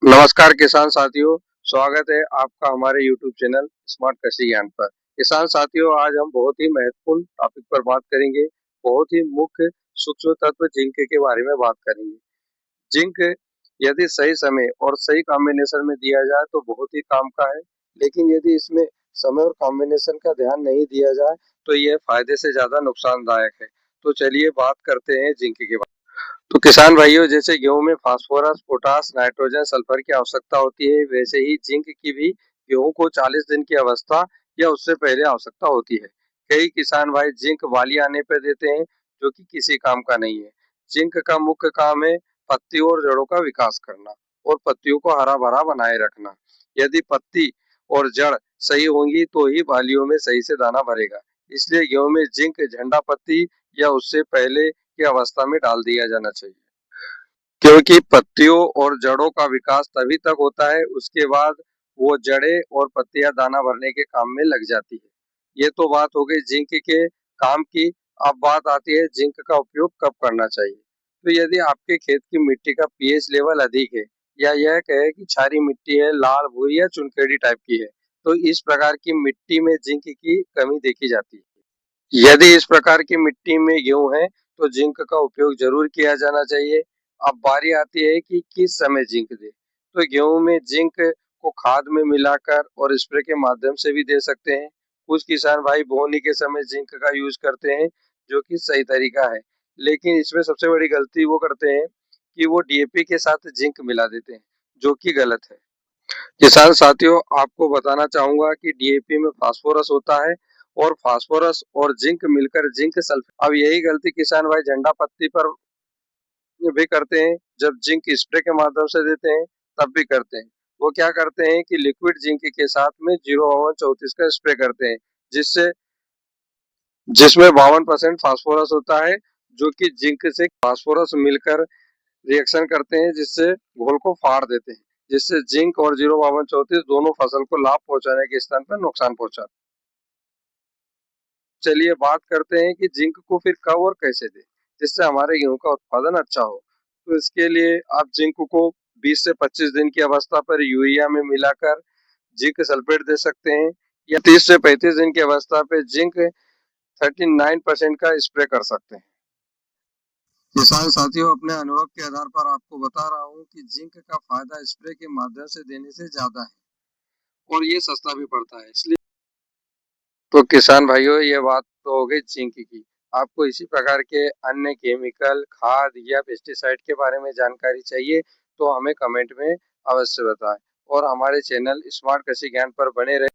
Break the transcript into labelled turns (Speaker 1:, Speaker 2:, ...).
Speaker 1: नमस्कार किसान साथियों, स्वागत है आपका हमारे यूट्यूब चैनल स्मार्ट कृषि ज्ञान पर। किसान साथियों, आज हम बहुत ही महत्वपूर्ण टॉपिक पर बात करेंगे। बहुत ही मुख्य सूक्ष्म तत्व जिंक के बारे में बात करेंगे। जिंक यदि सही समय और सही कॉम्बिनेशन में दिया जाए तो बहुत ही काम का है, लेकिन यदि इसमें समय और कॉम्बिनेशन का ध्यान नहीं दिया जाए तो यह फायदे से ज्यादा नुकसानदायक है। तो चलिए बात करते हैं जिंक के बारे में। तो किसान भाइयों, जैसे गेहूं में फास्फोरस, पोटास, नाइट्रोजन, सल्फर की आवश्यकता होती है, वैसे ही जिंक की भी गेहूं को 40 दिन की अवस्था या उससे पहले आवश्यकता होती है। कई किसान भाई जिंक वाली आने पर देते हैं, जो कि किसी काम का नहीं है। जिंक का मुख्य काम है पत्तियों और जड़ों का विकास करना और पत्तियों को हरा भरा बनाए रखना। यदि पत्ती और जड़ सही होंगी तो ही बालियों में सही से दाना भरेगा। इसलिए गेहूं में जिंक झंडा पत्ती या उससे पहले की अवस्था में डाल दिया जाना चाहिए, क्योंकि पत्तियों और जड़ों का विकास तभी तक होता है, उसके बाद वो जड़ें और पत्तियां दाना भरने के काम में लग जाती है। ये तो बात हो गई जिंक के काम की। अब बात आती है जिंक का उपयोग कब करना चाहिए। तो यदि आपके खेत की मिट्टी का पीएच लेवल अधिक है, या यह कहे कि क्षारीय मिट्टी है, लाल, भूरी या चुनखेड़ी टाइप की है, तो इस प्रकार की मिट्टी में जिंक की कमी देखी जाती है। यदि इस प्रकार की मिट्टी में गेहूं है तो जिंक का उपयोग जरूर किया जाना चाहिए। अब बारी आती है कि किस समय जिंक दे। तो गेहूं में जिंक को खाद में मिलाकर और स्प्रे के माध्यम से भी दे सकते हैं। कुछ किसान भाई बोनी के समय जिंक का यूज करते हैं, जो कि सही तरीका है, लेकिन इसमें सबसे बड़ी गलती वो करते हैं कि वो डीएपी के साथ जिंक मिला देते हैं, जो कि गलत है। किसान साथियों, आपको बताना चाहूंगा कि डीएपी में फास्फोरस होता है और फास्फोरस और जिंक मिलकर जिंक सल्फेट। अब यही गलती किसान भाई झंडा पत्ती पर भी करते हैं। जब जिंक स्प्रे के माध्यम से देते हैं तब भी करते हैं। वो क्या करते हैं कि लिक्विड जिंक के साथ में 0,34 का स्प्रे करते हैं, जिससे जिसमें 52% फास्फोरस होता है, जो कि जिंक से फास्फोरस मिलकर रिएक्शन करते हैं, जिससे घोल को फाड़ देते हैं, जिससे जिंक और 0,52 दोनों फसल को लाभ पहुंचाने के स्थान पर नुकसान पहुंचाते हैं। चलिए बात करते हैं कि जिंक को फिर कब और कैसे दें, जिससे हमारे गेहूं का उत्पादन अच्छा हो। तो इसके लिए आप जिंक को 20 से 25 दिन की अवस्था पर यूरिया में मिलाकर जिंक सल्फेट दे सकते हैं, या 30 से 35 दिन की अवस्था पे जिंक 39% का स्प्रे कर सकते हैं। किसान साथियों, अपने अनुभव के आधार पर आपको बता रहा हूँ कि जिंक का फायदा स्प्रे के माध्यम से देने से ज्यादा है और ये सस्ता भी पड़ता है, इसलिए। तो किसान भाइयों, ये बात तो हो गई जिंक की। आपको इसी प्रकार के अन्य केमिकल, खाद या पेस्टिसाइड के बारे में जानकारी चाहिए तो हमें कमेंट में अवश्य बताएं और हमारे चैनल स्मार्ट कृषि ज्ञान पर बने रहें।